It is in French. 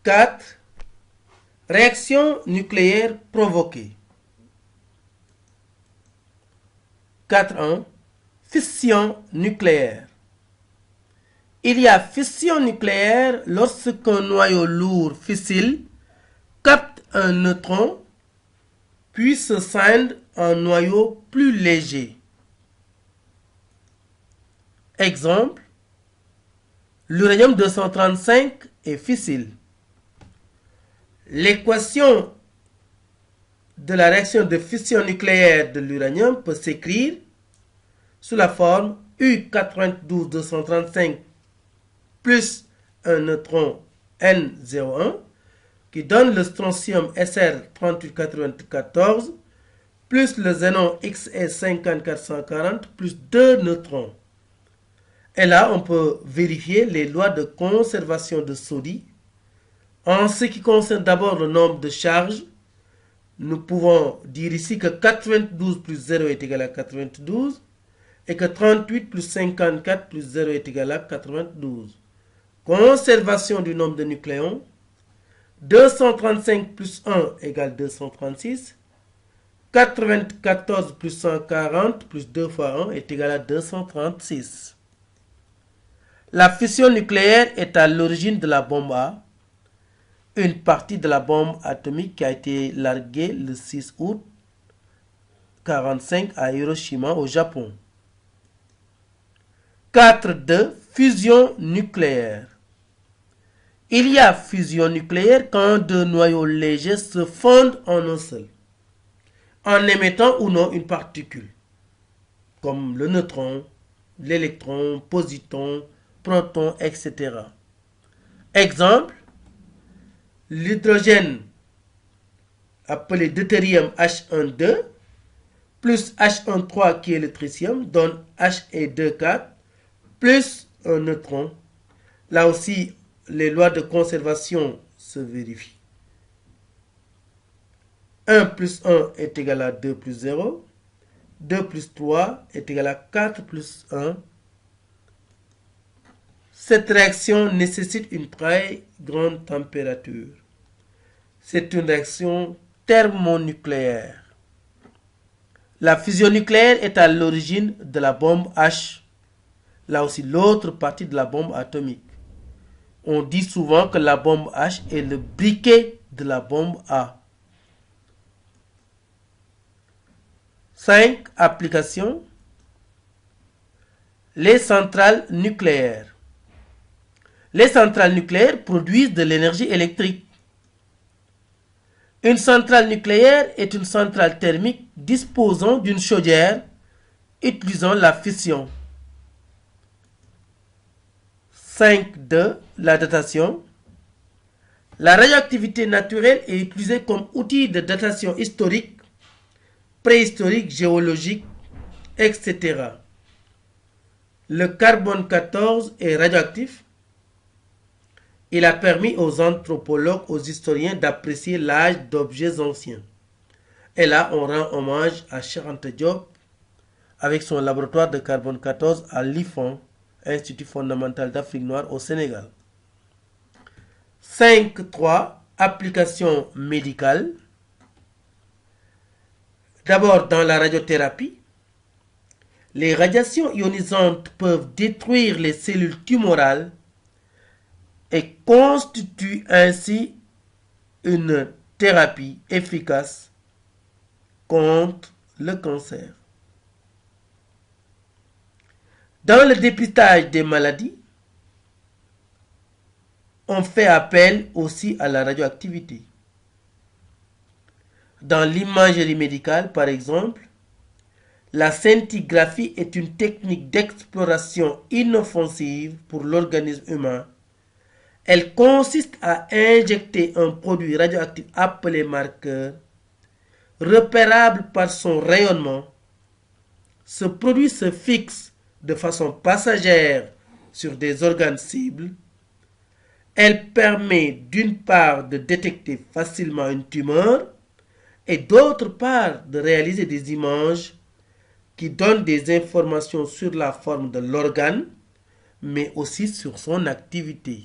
4. Réaction nucléaire provoquée. 4.1. Fission nucléaire. Il y a fission nucléaire lorsqu'un noyau lourd fissile capte un neutron puis se scinde en noyau plus léger. Exemple, l'uranium-235 est fissile. L'équation de la réaction de fission nucléaire de l'uranium peut s'écrire sous la forme U92-235 plus un neutron N01 qui donne le strontium Sr3894 plus le xénon Xe50440 plus 2 neutrons. Et là, on peut vérifier les lois de conservation de Soddy. En ce qui concerne d'abord le nombre de charges, nous pouvons dire ici que 92 plus 0 est égal à 92 et que 38 plus 54 plus 0 est égal à 92. Conservation du nombre de nucléons. 235 plus 1 égale 236. 94 plus 140 plus 2 fois 1 est égal à 236. La fission nucléaire est à l'origine de la bombe A, une partie de la bombe atomique qui a été larguée le 6 août 1945 à Hiroshima au Japon. 4.2. Fusion nucléaire. Il y a fusion nucléaire quand deux noyaux légers se fondent en un seul, en émettant ou non une particule, comme le neutron, l'électron, positron, proton, etc. Exemple, l'hydrogène appelé deutérium H12 plus H13 qui est le tritium donne He24 plus un neutron. Là aussi, les lois de conservation se vérifient. 1 plus 1 est égal à 2 plus 0. 2 plus 3 est égal à 4 plus 1. Cette réaction nécessite une très grande température. C'est une réaction thermonucléaire. La fusion nucléaire est à l'origine de la bombe H. Là aussi, l'autre partie de la bombe atomique. On dit souvent que la bombe H est le briquet de la bombe A. 5. Applications. Les centrales nucléaires. Les centrales nucléaires produisent de l'énergie électrique. Une centrale nucléaire est une centrale thermique disposant d'une chaudière utilisant la fission. 5.2. La datation. La radioactivité naturelle est utilisée comme outil de datation historique, préhistorique, géologique, etc. Le carbone 14 est radioactif. Il a permis aux anthropologues, aux historiens d'apprécier l'âge d'objets anciens. Et là, on rend hommage à Cheikh Anta Diop avec son laboratoire de carbone 14 à l'IFON, Institut fondamental d'Afrique noire au Sénégal. 5.3. Applications médicales. D'abord, dans la radiothérapie, les radiations ionisantes peuvent détruire les cellules tumorales et constituent ainsi une thérapie efficace contre le cancer. Dans le dépistage des maladies, on fait appel aussi à la radioactivité. Dans l'imagerie médicale, par exemple, la scintigraphie est une technique d'exploration inoffensive pour l'organisme humain. Elle consiste à injecter un produit radioactif appelé marqueur, repérable par son rayonnement. Ce produit se fixe de façon passagère sur des organes cibles. Elle permet d'une part de détecter facilement une tumeur et d'autre part de réaliser des images qui donnent des informations sur la forme de l'organe, mais aussi sur son activité.